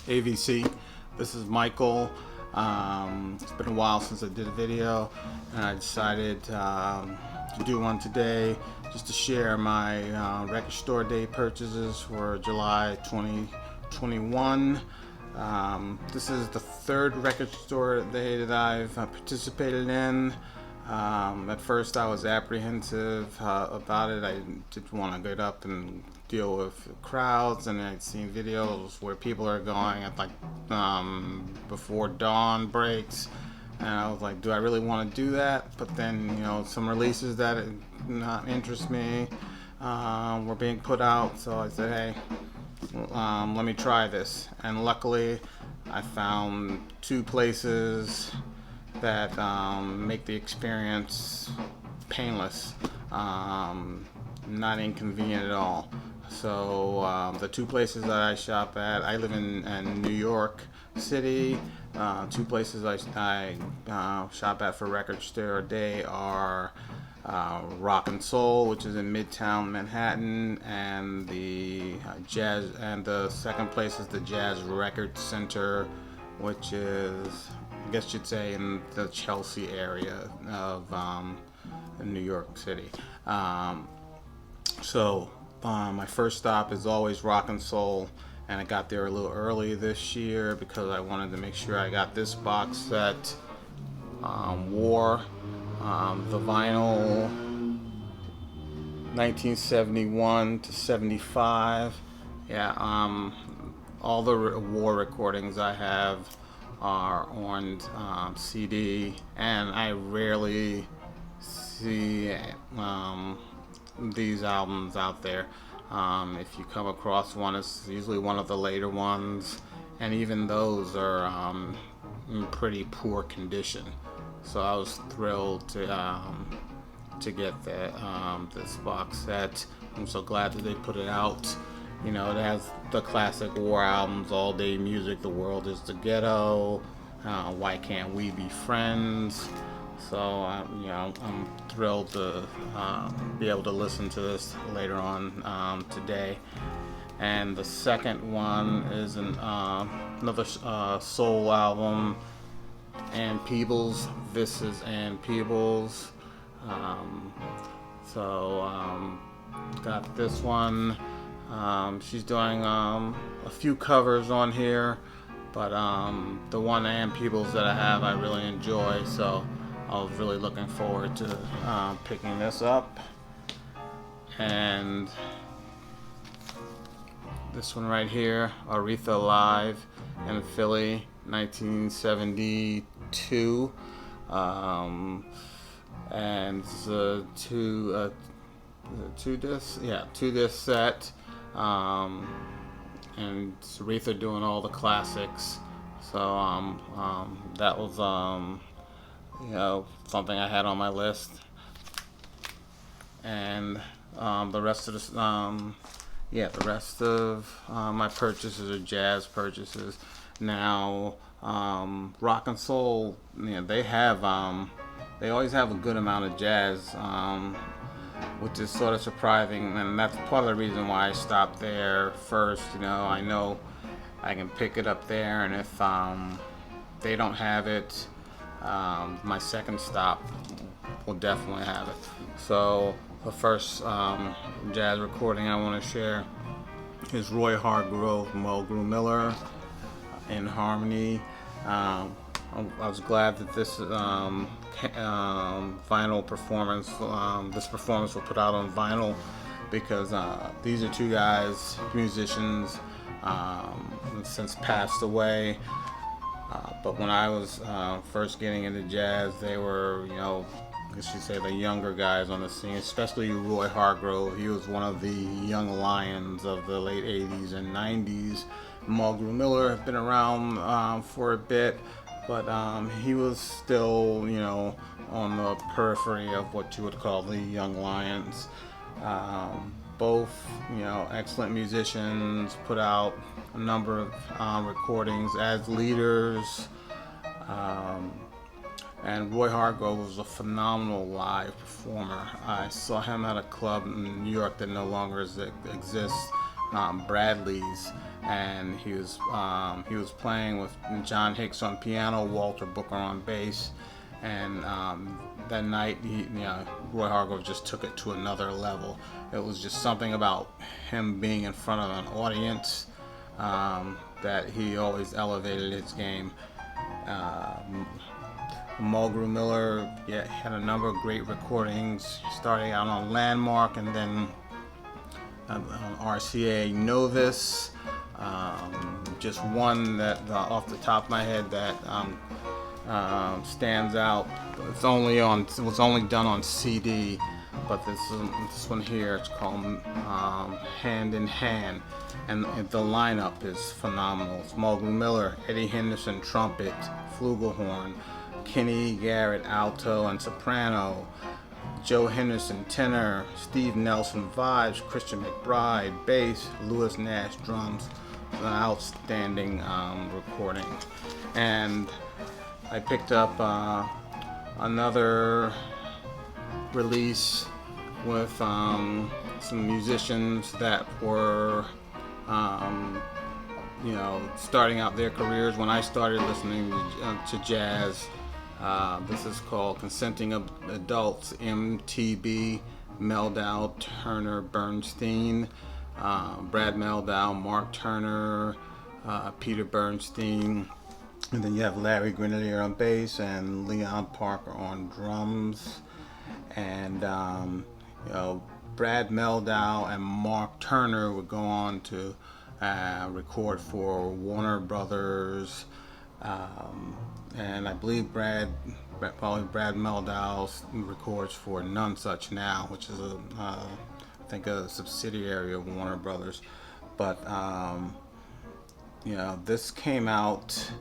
AVC. This is Michael. It's been a while since I did a video, and I decided to do one today just to share my record store day purchases for July 2021. This is the third record store day that I've participated in. At first I was apprehensive about it. I didn't want to get up and deal with crowds, and I'd seen videos where people are going at like before dawn breaks, and I was like, do I really want to do that? But then, some releases that interest me were being put out, so I said, hey, let me try this. And luckily I found two places that make the experience painless, not inconvenient at all. So the two places that I shop at, I live in New York City. Two places I shop at for record store day are Rock and Soul, which is in Midtown Manhattan, and the second place is the Jazz Record Center, which is, I guess you'd say, in the Chelsea area of New York City. So my first stop is always Rock and Soul, and I got there a little early this year because I wanted to make sure I got this box set. War, the vinyl 1971 to 75. Yeah, all the War recordings I have are on CD, and I rarely see these albums out there. If you come across one, it's usually one of the later ones, and even those are in pretty poor condition. So I was thrilled to get this box set. I'm so glad that they put it out. It has the classic War albums: All Day Music, The World Is the Ghetto, Why Can't We Be Friends. So I'm thrilled to be able to listen to this later on today. And the second one is another soul album, Ann Peebles. This is Ann Peebles. Got this one. She's doing a few covers on here, but the one Ann Peebles that I have I really enjoy, so I was really looking forward to picking this up. And this one right here, Aretha Live in Philly, 1972. And it's a two disc set. And it's Aretha doing all the classics. So that was something I had on my list. And the rest of my purchases are jazz purchases. Now Rock and Soul, they always have a good amount of jazz, which is sort of surprising, and that's part of the reason why I stopped there first. I know I can pick it up there, and if they don't have it, my second stop will definitely have it. So the first jazz recording I want to share is Roy Hargrove, Mulgrew Miller, in harmony. I was glad that this vinyl performance, this performance was put out on vinyl, because these are two guys, musicians, since passed away. But when I was first getting into jazz, they were, I guess you'd say, the younger guys on the scene, especially Roy Hargrove. He was one of the young lions of the late 80s and 90s. Mulgrew Miller had been around for a bit, but he was still, on the periphery of what you would call the young lions. Both, excellent musicians, put out a number of recordings as leaders. And Roy Hargrove was a phenomenal live performer. I saw him at a club in New York that no longer exists, Bradley's, and he was playing with John Hicks on piano, Walter Booker on bass, and that night Roy Hargrove just took it to another level. It was just something about him being in front of an audience that he always elevated his game. Mulgrew Miller had a number of great recordings, starting out on Landmark and then on RCA Novus. Just one that off the top of my head that stands out. It was only done on CD, but this one here, it's called Hand in Hand, and the lineup is phenomenal. It's Mulgrew Miller, Eddie Henderson trumpet, flugelhorn, Kenny Garrett alto and soprano, Joe Henderson tenor, Steve Nelson vibes, Christian McBride bass, Lewis Nash drums. An outstanding recording. And I picked up another release with some musicians that were starting out their careers when I started listening to jazz. This is called Consenting Adults, MTB, Meldau, Turner, Bernstein, Brad Meldau, Mark Turner, Peter Bernstein, and then you have Larry Grenadier on bass and Leon Parker on drums. And Brad Meldau and Mark Turner would go on to record for Warner Brothers, and I believe Brad Meldau records for None Such Now, which is I think a subsidiary of Warner Brothers. But this came out.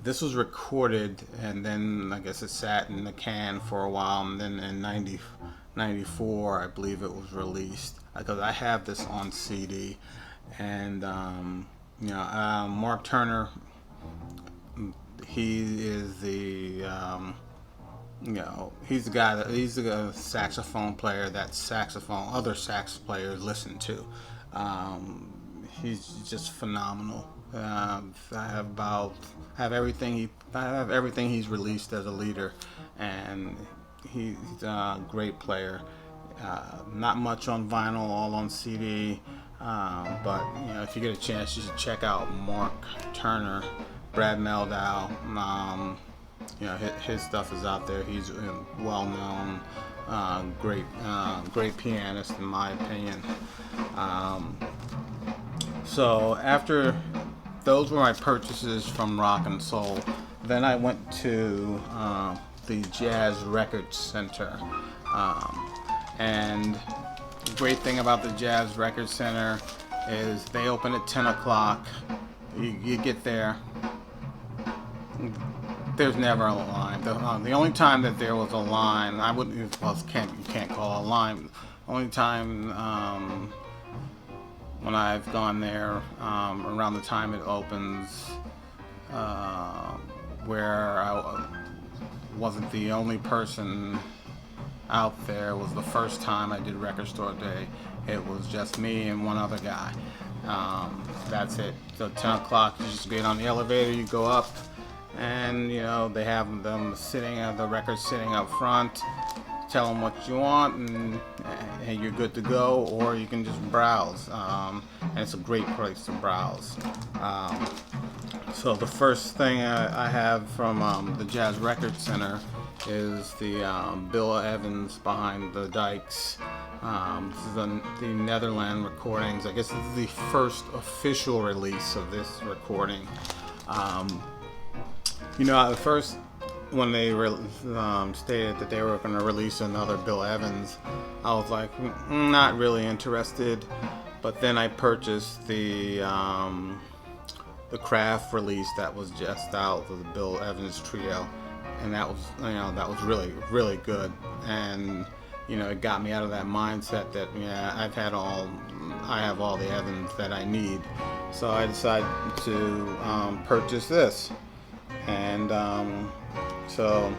This was recorded, and then I guess it sat in the can for a while, and then in '94, I believe it was released. Because I have this on CD, and Mark Turner, he is the he's the saxophone player that other sax players listen to. He's just phenomenal. I have everything he's released as a leader, and he's a great player. Not much on vinyl, all on CD. But if you get a chance, you should check out Mark Turner, Brad Meldau. His stuff is out there. He's well known, great pianist in my opinion. So after those were my purchases from Rock and Soul, then I went to the Jazz Record Center, and the great thing about the Jazz Record Center is they open at 10 o'clock. You get there, there's never a line. The only time that there was a line, you can't call it a line. Only time when I've gone there around the time it opens, where I wasn't the only person out there, was the first time I did Record Store Day. It was just me and one other guy. That's it. So 10 o'clock, you just get on the elevator, you go up, and they have them sitting at the record sitting up front. Tell them what you want, and you're good to go, or you can just browse. And it's a great place to browse. So the first thing I have from the Jazz Record Center is the Bill Evans Behind the Dikes. This is the Netherlands recordings. I guess this is the first official release of this recording. At first, when they stated that they were going to release another Bill Evans, I was like, not really interested. But then I purchased the Kraft release that was just out, the Bill Evans Trio, and that was really, really good. And it got me out of that mindset that I have all the Evans that I need. So I decided to purchase this, and so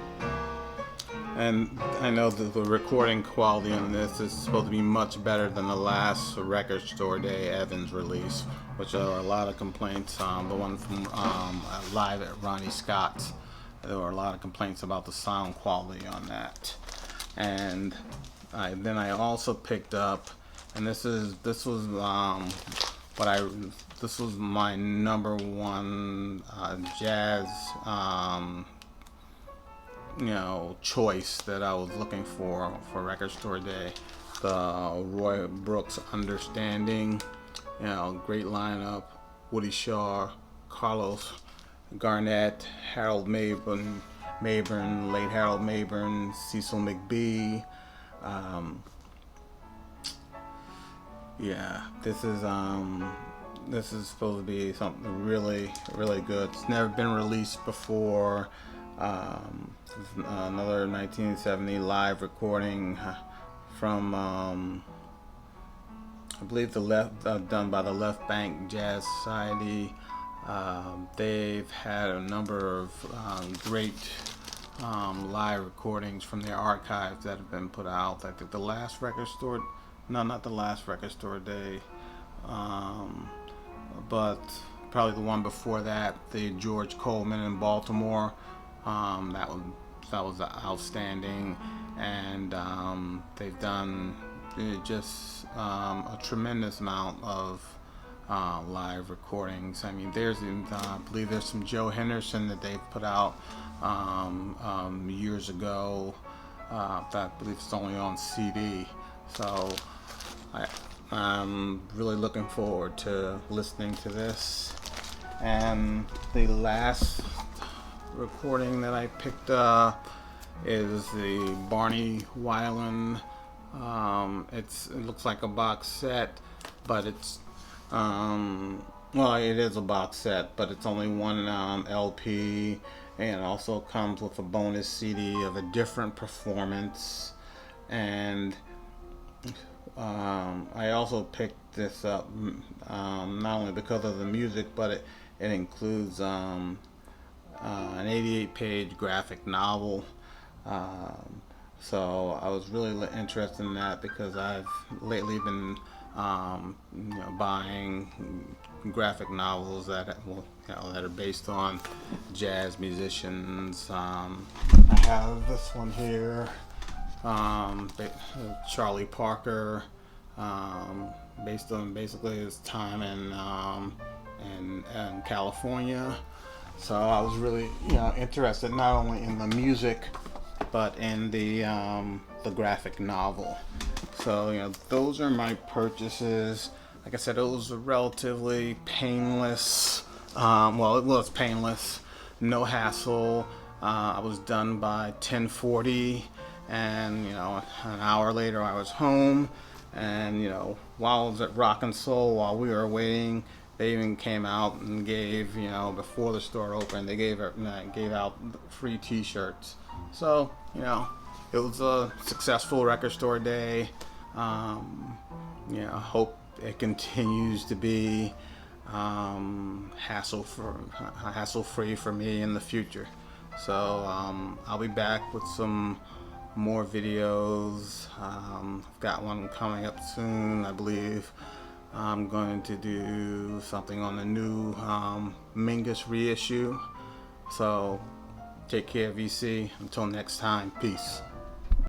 And I know that the recording quality on this is supposed to be much better than the last Record Store Day Evans release, which are a lot of complaints. The one from live at Ronnie Scott's, there were a lot of complaints about the sound quality on that. And then I also picked up, and this was my number one jazz choice that I was looking for Record Store Day. The Roy Brooks Understanding, great lineup. Woody Shaw, Carlos Garnett, Harold Mabern, late Harold Mabern, Cecil McBee. This is supposed to be something really, really good. It's never been released before. Another 1970 live recording from I believe done by the Left Bank Jazz Society. They've had a number of great live recordings from their archives that have been put out. I think the last record store, no, not the last Record Store Day, but probably the one before that, the George Coleman in Baltimore. That was outstanding, and they've done just a tremendous amount of live recordings. I mean, I believe there's some Joe Henderson that they've put out years ago. That I believe it's only on CD. So I'm really looking forward to listening to this. And the last recording that I picked up is the Barney Weiland. It looks like a box set, but it's it is a box set, but it's only one LP, and it also comes with a bonus CD of a different performance. And I also picked this up not only because of the music, but it includes an 88-page graphic novel. So I was really interested in that because I've lately been buying graphic novels that are based on jazz musicians. I have this one here, Charlie Parker, based on basically his time in California. So I was really interested not only in the music but in the graphic novel. So those are my purchases. Like I said, it was a relatively painless. It was painless, no hassle. I was done by 10:40, and an hour later I was home. And while I was at Rock and Soul, while we were waiting, they even came out and gave, before the store opened, they gave out free T-shirts. So, it was a successful Record Store Day. I hope it continues to be hassle-free for me in the future. So I'll be back with some more videos. I've got one coming up soon, I believe. I'm going to do something on the new Mingus reissue. So take care, VC. Until next time, peace.